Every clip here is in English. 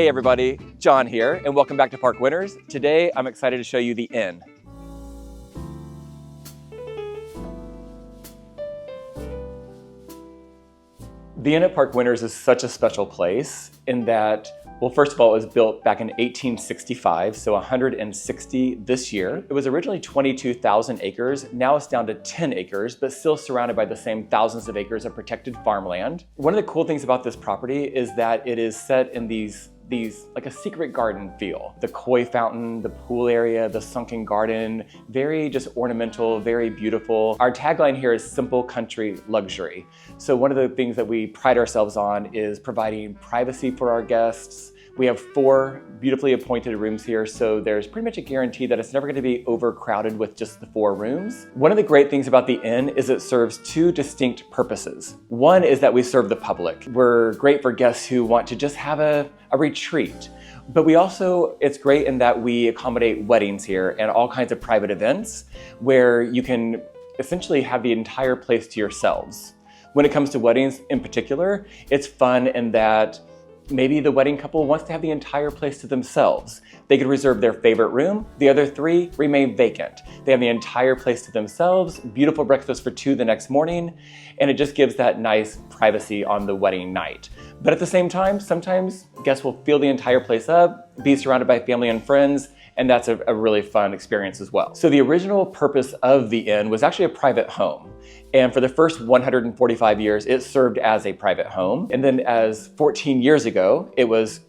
Hey everybody, John here, and welcome back to Park Winners. Today, I'm excited to show you the inn. The inn at Park Winners is such a special place in that, well, first of all, it was built back in 1865, so 160 this year. It was originally 22,000 acres. Now it's down to 10 acres, but still surrounded by the same thousands of acres of protected farmland. One of the cool things about this property is that it is set in these like a secret garden feel. The koi fountain, the pool area, the sunken garden, very just ornamental, very beautiful. Our tagline here is simple country luxury. So one of the things that we pride ourselves on is providing privacy for our guests. We have 4 beautifully appointed rooms here, so there's pretty much a guarantee that it's never going to be overcrowded with just the 4 rooms. One of the great things about the inn is it serves 2 distinct purposes. One is that we serve the public. We're great for guests who want to just have a retreat. But it's great in that we accommodate weddings here and all kinds of private events where you can essentially have the entire place to yourselves. When it comes to weddings in particular, it's fun in that maybe the wedding couple wants to have the entire place to themselves. They could reserve their favorite room. The other 3 remain vacant. They have the entire place to themselves, beautiful breakfast for 2 the next morning, and it just gives that nice privacy on the wedding night. But at the same time, sometimes guests will fill the entire place up, be surrounded by family and friends, and that's a really fun experience as well. So the original purpose of the inn was actually a private home. And for the first 145 years, it served as a private home. And then as 14 years ago, it was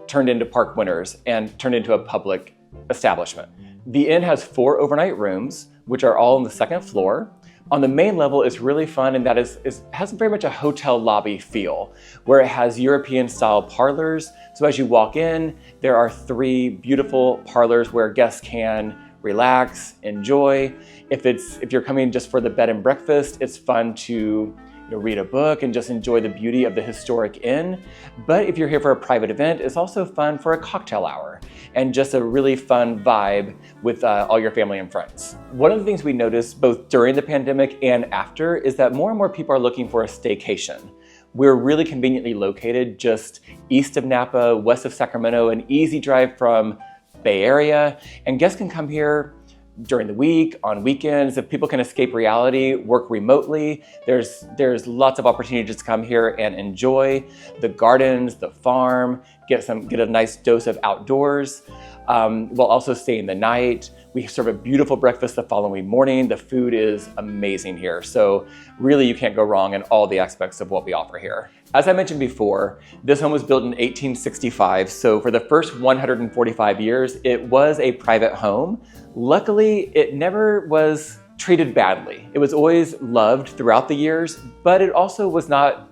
turned into Park Winners and turned into a public establishment. The inn has 4 overnight rooms, which are all on the 2nd floor. On the main level, it's really fun and that it has very much a hotel lobby feel, where it has European style parlors. So as you walk in, there are 3 beautiful parlors where guests can relax, enjoy. If you're coming just for the bed and breakfast, it's fun to read a book and just enjoy the beauty of the historic inn. But if you're here for a private event, it's also fun for a cocktail hour and just a really fun vibe with all your family and friends. One of the things we noticed both during the pandemic and after is that more and more people are looking for a staycation. We're really conveniently located just east of Napa, west of Sacramento, an easy drive from Bay Area, and guests can come here during the week, on weekends. If people can escape reality, work remotely, there's lots of opportunities to come here and enjoy the gardens, the farm, get a nice dose of outdoors, while also staying the night. We serve a beautiful breakfast the following morning. The food is amazing here. So really you can't go wrong in all the aspects of what we offer here. As I mentioned before, this home was built in 1865. So for the first 145 years, it was a private home. Luckily, it never was treated badly. It was always loved throughout the years, but it also was not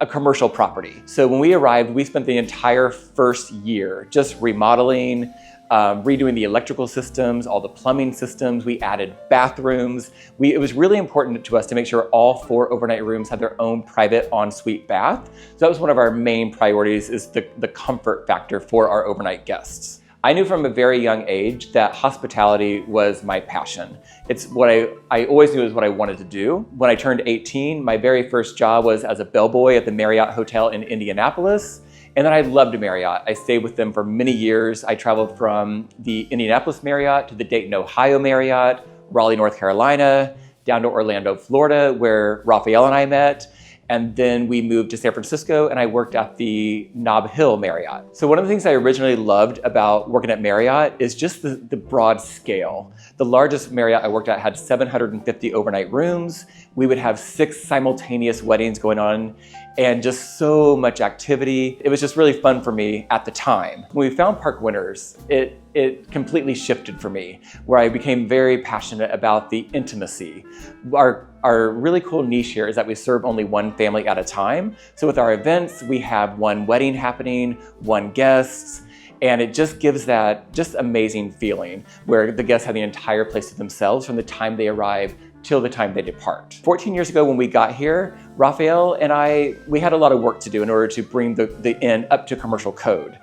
a commercial property. So when we arrived, we spent the entire first year just remodeling, redoing the electrical systems, all the plumbing systems. We added bathrooms. It was really important to us to make sure all 4 overnight rooms had their own private ensuite bath. So that was one of our main priorities, is the comfort factor for our overnight guests. I knew from a very young age that hospitality was my passion. It's what I always knew is what I wanted to do. When I turned 18, my very first job was as a bellboy at the Marriott Hotel in Indianapolis. And then I loved Marriott. I stayed with them for many years. I traveled from the Indianapolis Marriott to the Dayton, Ohio Marriott, Raleigh, North Carolina, down to Orlando, Florida, where Raphael and I met. And then we moved to San Francisco and I worked at the Nob Hill Marriott. So one of the things I originally loved about working at Marriott is just the broad scale. The largest Marriott I worked at had 750 overnight rooms. We would have 6 simultaneous weddings going on and just so much activity. It was just really fun for me at the time. When we found Park Winners, it completely shifted for me, where I became very passionate about the intimacy. Our really cool niche here is that we serve only 1 family at a time. So with our events, we have 1 wedding happening, 1 guest, and it just gives that just amazing feeling where the guests have the entire place to themselves from the time they arrive till the time they depart. 14 years ago when we got here, Raphael and we had a lot of work to do in order to bring the inn up to commercial code.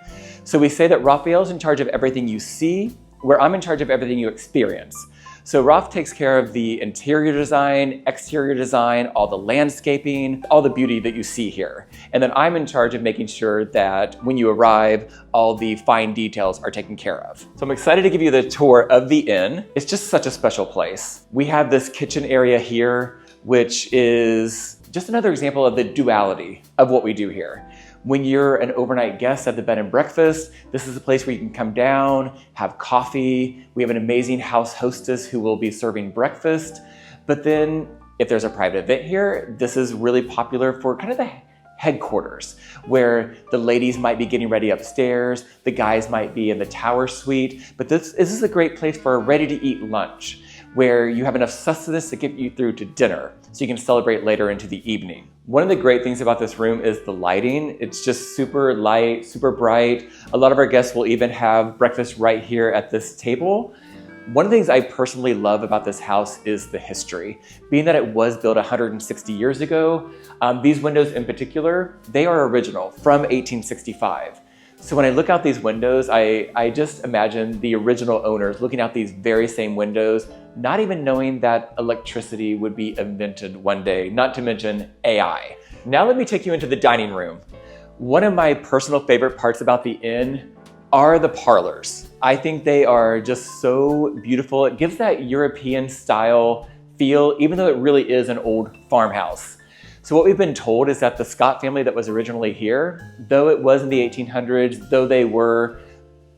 So we say that Raphael's in charge of everything you see, where I'm in charge of everything you experience. So Rolf takes care of the interior design, exterior design, all the landscaping, all the beauty that you see here. And then I'm in charge of making sure that when you arrive, all the fine details are taken care of. So I'm excited to give you the tour of the inn. It's just such a special place. We have this kitchen area here, which is just another example of the duality of what we do here. When you're an overnight guest at the bed and breakfast, this is a place where you can come down, have coffee. We have an amazing house hostess who will be serving breakfast. But then if there's a private event here, this is really popular for kind of the headquarters, where the ladies might be getting ready upstairs, the guys might be in the tower suite. But this is a great place for a ready-to-eat lunch, where you have enough sustenance to get you through to dinner, so you can celebrate later into the evening. One of the great things about this room is the lighting. It's just super light, super bright. A lot of our guests will even have breakfast right here at this table. One of the things I personally love about this house is the history. Being that it was built 160 years ago, these windows in particular, they are original from 1865. So when I look out these windows, I just imagine the original owners looking out these very same windows, not even knowing that electricity would be invented one day, not to mention AI. Now let me take you into the dining room. One of my personal favorite parts about the inn are the parlors. I think they are just so beautiful. It gives that European style feel, even though it really is an old farmhouse. So what we've been told is that the Scott family that was originally here, though it was in the 1800s, though they were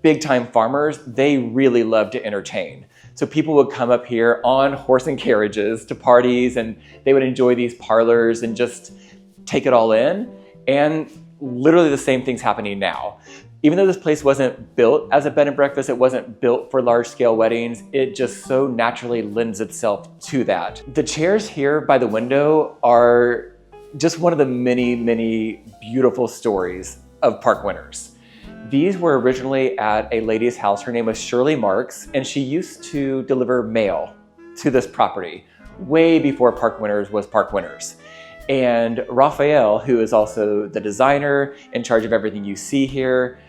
big time farmers, they really loved to entertain. So people would come up here on horse and carriages to parties, and they would enjoy these parlors and just take it all in. And literally the same thing's happening now. Even though this place wasn't built as a bed and breakfast, it wasn't built for large scale weddings, it just so naturally lends itself to that. The chairs here by the window are just one of the many, many beautiful stories of Park Winters. These were originally at a lady's house. Her name was Shirley Marks, and she used to deliver mail to this property way before Park Winters was Park Winters. And Raphael, who is also the designer in charge of everything you see here,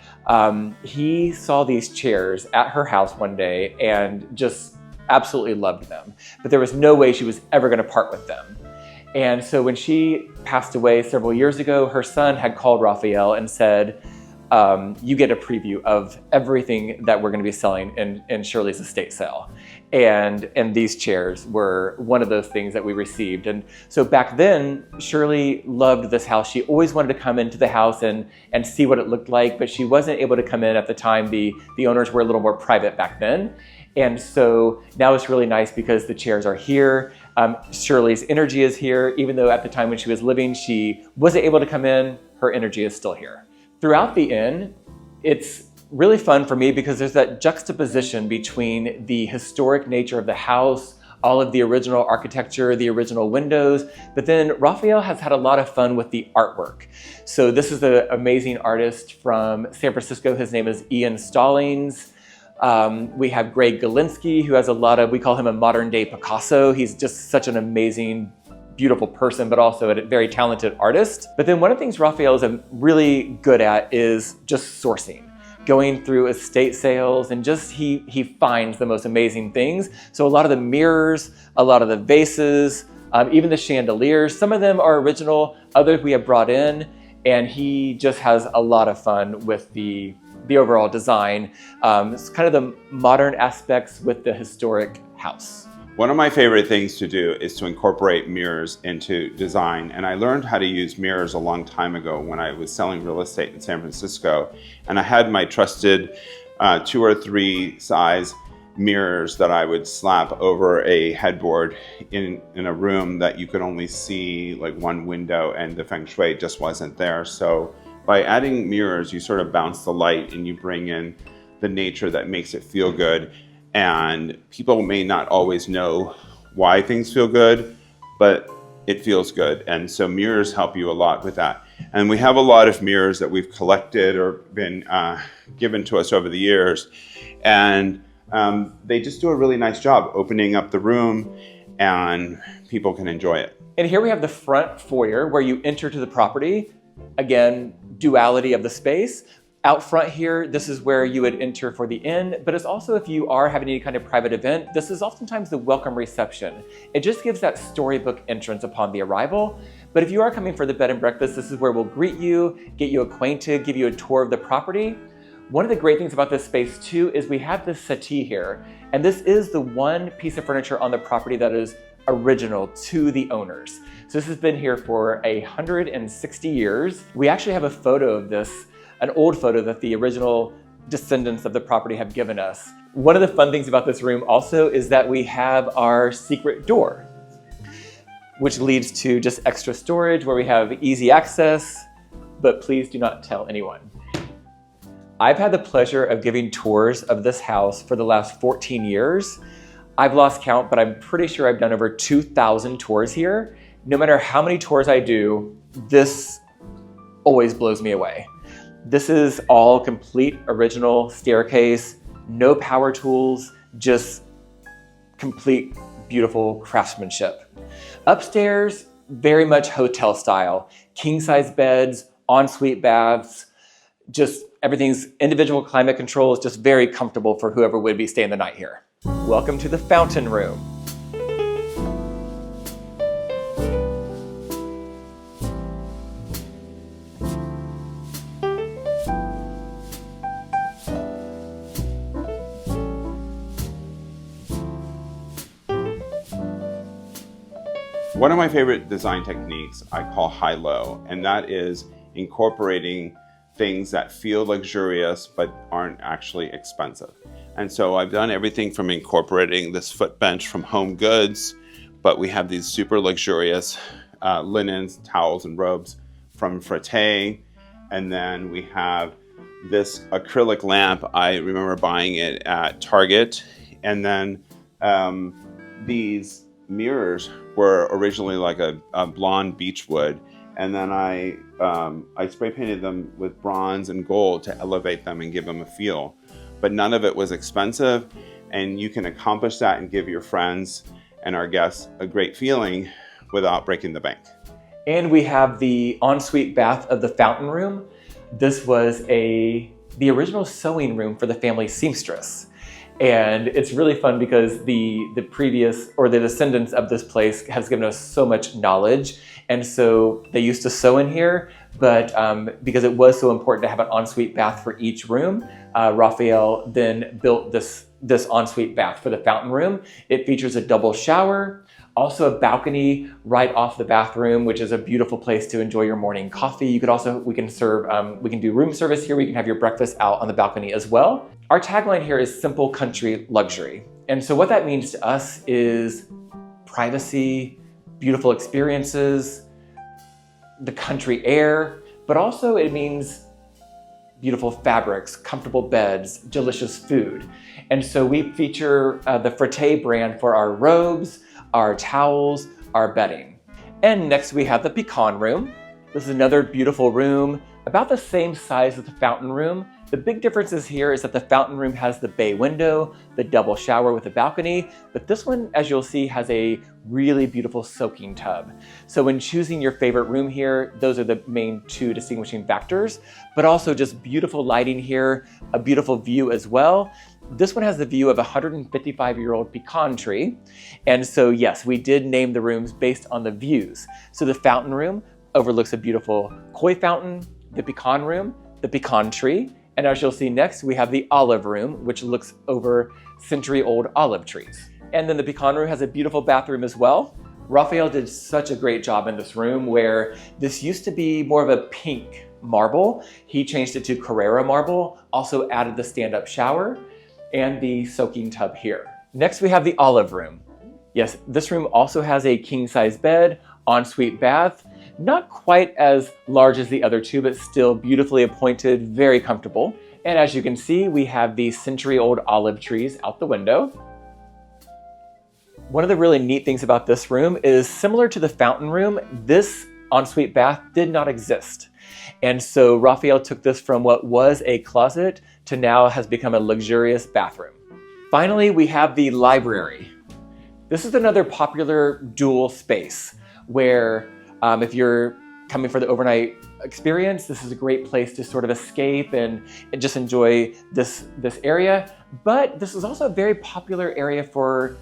he saw these chairs at her house one day and just absolutely loved them. But there was no way she was ever going to part with them. And so when she passed away several years ago, her son had called Raphael and said, you get a preview of everything that we're going to be selling in Shirley's estate sale. And these chairs were one of those things that we received. And so back then, Shirley loved this house. She always wanted to come into the house and see what it looked like, but she wasn't able to come in at the time. The owners were a little more private back then. And so now it's really nice because the chairs are here. Shirley's energy is here. Even though at the time when she was living, she wasn't able to come in, her energy is still here. Throughout the inn, it's really fun for me because there's that juxtaposition between the historic nature of the house, all of the original architecture, the original windows, but then Raphael has had a lot of fun with the artwork. So this is an amazing artist from San Francisco. His name is Ian Stallings. We have Greg Galinsky, who has a lot of, we call him a modern day Picasso. He's just such an amazing, beautiful person, but also a very talented artist. But then one of the things Raphael is really good at is just sourcing, going through estate sales, and just he finds the most amazing things. So a lot of the mirrors, a lot of the vases, even the chandeliers, some of them are original, others we have brought in, and he just has a lot of fun with the overall design. It's kind of the modern aspects with the historic house. One of my favorite things to do is to incorporate mirrors into design. And I learned how to use mirrors a long time ago when I was selling real estate in San Francisco. And I had my trusted 2 or 3 size mirrors that I would slap over a headboard in a room that you could only see like one window, and the feng shui just wasn't there. So by adding mirrors, you sort of bounce the light and you bring in the nature that makes it feel good. And people may not always know why things feel good, but it feels good. And so mirrors help you a lot with that. And we have a lot of mirrors that we've collected or been given to us over the years. And they just do a really nice job opening up the room, and people can enjoy it. And here we have the front foyer where you enter to the property. Again, duality of the space. Out front here, this is where you would enter for the inn, but it's also if you are having any kind of private event, this is oftentimes the welcome reception. It just gives that storybook entrance upon the arrival. But if you are coming for the bed and breakfast, this is where we'll greet you, get you acquainted, give you a tour of the property. One of the great things about this space too is we have this settee here, and this is the one piece of furniture on the property that is original to the owners. So this has been here for 160 years. We actually have a photo of this, an old photo that the original descendants of the property have given us. One of the fun things about this room also is that we have our secret door, which leads to just extra storage where we have easy access, but please do not tell anyone. I've had the pleasure of giving tours of this house for the last 14 years. I've lost count, but I'm pretty sure I've done over 2,000 tours here. No matter how many tours I do, this always blows me away. This is all complete original staircase, no power tools, just complete beautiful craftsmanship. Upstairs, very much hotel style, king size beds, ensuite baths, just everything's individual climate control is just very comfortable for whoever would be staying the night here. Welcome to the fountain room. One of my favorite design techniques I call high-low, and that is incorporating things that feel luxurious but aren't actually expensive. And so I've done everything from incorporating this foot bench from Home Goods, but we have these super luxurious linens, towels, and robes from Frate. And then we have this acrylic lamp. I remember buying it at Target. And then these mirrors were originally like a blonde beechwood, and then I spray painted them with bronze and gold to elevate them and give them a feel. But none of it was expensive, and you can accomplish that and give your friends and our guests a great feeling without breaking the bank. And we have the ensuite bath of the fountain room. This was the original sewing room for the family seamstress. And it's really fun because the previous, or the descendants of this place has given us so much knowledge. And so they used to sew in here, but because it was so important to have an ensuite bath for each room, Raphael then built this ensuite bath for the fountain room. It features a double shower, also a balcony right off the bathroom, which is a beautiful place to enjoy your morning coffee. You could also, we can do room service here. We can have your breakfast out on the balcony as well. Our tagline here is simple country luxury. And so what that means to us is privacy, beautiful experiences, the country air, but also it means beautiful fabrics, comfortable beds, delicious food. And so we feature the Frate brand for our robes, our towels, our bedding. And next we have the pecan room. This is another beautiful room, about the same size as the fountain room. The big differences here is that the fountain room has the bay window, the double shower with a balcony, but this one, as you'll see, has a really beautiful soaking tub. So when choosing your favorite room here, those are the main two distinguishing factors, but also just beautiful lighting here, a beautiful view as well. This one has the view of a 155-year-old pecan tree. And so yes, we did name the rooms based on the views. So the fountain room overlooks a beautiful koi fountain, the pecan room, the pecan tree, and as you'll see next, we have the olive room, which looks over century-old olive trees. And then the pecan room has a beautiful bathroom as well. Raphael did such a great job in this room where this used to be more of a pink marble. He changed it to Carrara marble, also added the stand-up shower and the soaking tub here. Next, we have the olive room. Yes, this room also has a king-size bed, ensuite bath, not quite as large as the other two, but still beautifully appointed, very comfortable. And as you can see, we have the century-old olive trees out the window. One of the really neat things about this room is similar to the fountain room, this ensuite bath did not exist. And so Raphael took this from what was a closet to now has become a luxurious bathroom. Finally, we have the library. This is another popular dual space where if you're coming for the overnight experience, this is a great place to sort of escape and just enjoy this area. But this is also a very popular area for,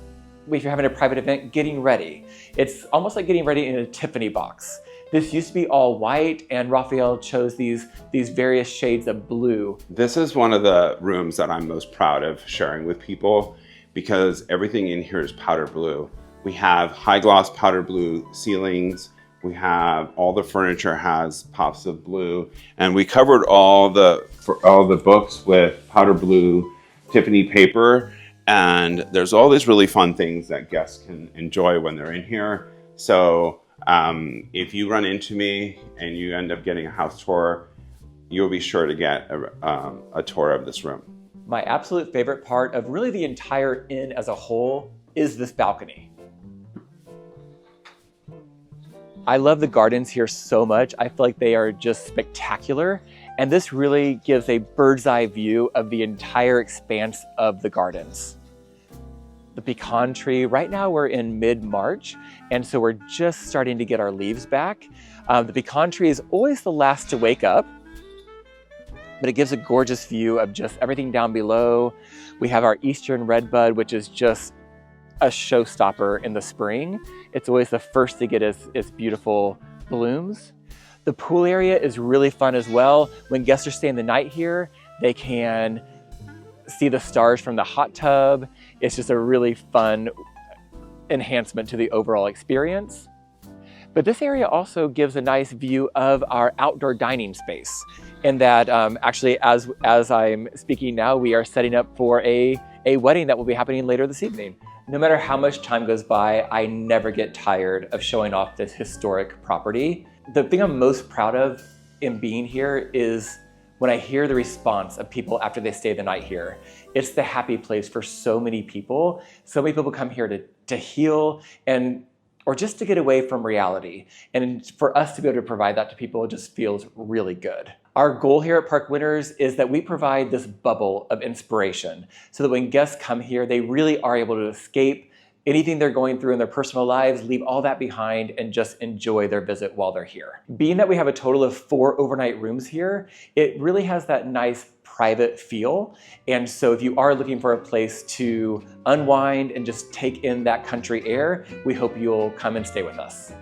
if you're having a private event, getting ready. It's almost like getting ready in a Tiffany box. This used to be all white, and Raphael chose these various shades of blue. This is one of the rooms that I'm most proud of sharing with people because everything in here is powder blue. We have high gloss powder blue ceilings. We have all the furniture has pops of blue, and we covered all the books with powder blue Tiffany paper. And there's all these really fun things that guests can enjoy when they're in here. So if you run into me and you end up getting a house tour, you'll be sure to get a tour of this room. My absolute favorite part of really the entire inn as a whole is this balcony. I love the gardens here so much. I feel like they are just spectacular. And this really gives a bird's eye view of the entire expanse of the gardens. The pecan tree, right now we're in mid-March, and so we're just starting to get our leaves back. The pecan tree is always the last to wake up, but it gives a gorgeous view of just everything down below. We have our eastern redbud, which is just a showstopper in the spring. It's always the first to get its beautiful blooms. The pool area is really fun as well. When guests are staying the night here, they can see the stars from the hot tub. It's just a really fun enhancement to the overall experience. But this area also gives a nice view of our outdoor dining space, in that actually as I'm speaking now, we are setting up for a wedding that will be happening later this evening. No matter how much time goes by, I never get tired of showing off this historic property. The thing I'm most proud of in being here is when I hear the response of people after they stay the night here. It's the happy place for so many people. So many people come here to heal or just to get away from reality. And for us to be able to provide that to people, it just feels really good. Our goal here at Park Winners is that we provide this bubble of inspiration so that when guests come here, they really are able to escape anything they're going through in their personal lives, leave all that behind, and just enjoy their visit while they're here. Being that we have a total of 4 overnight rooms here, it really has that nice private feel. And so if you are looking for a place to unwind and just take in that country air, we hope you'll come and stay with us.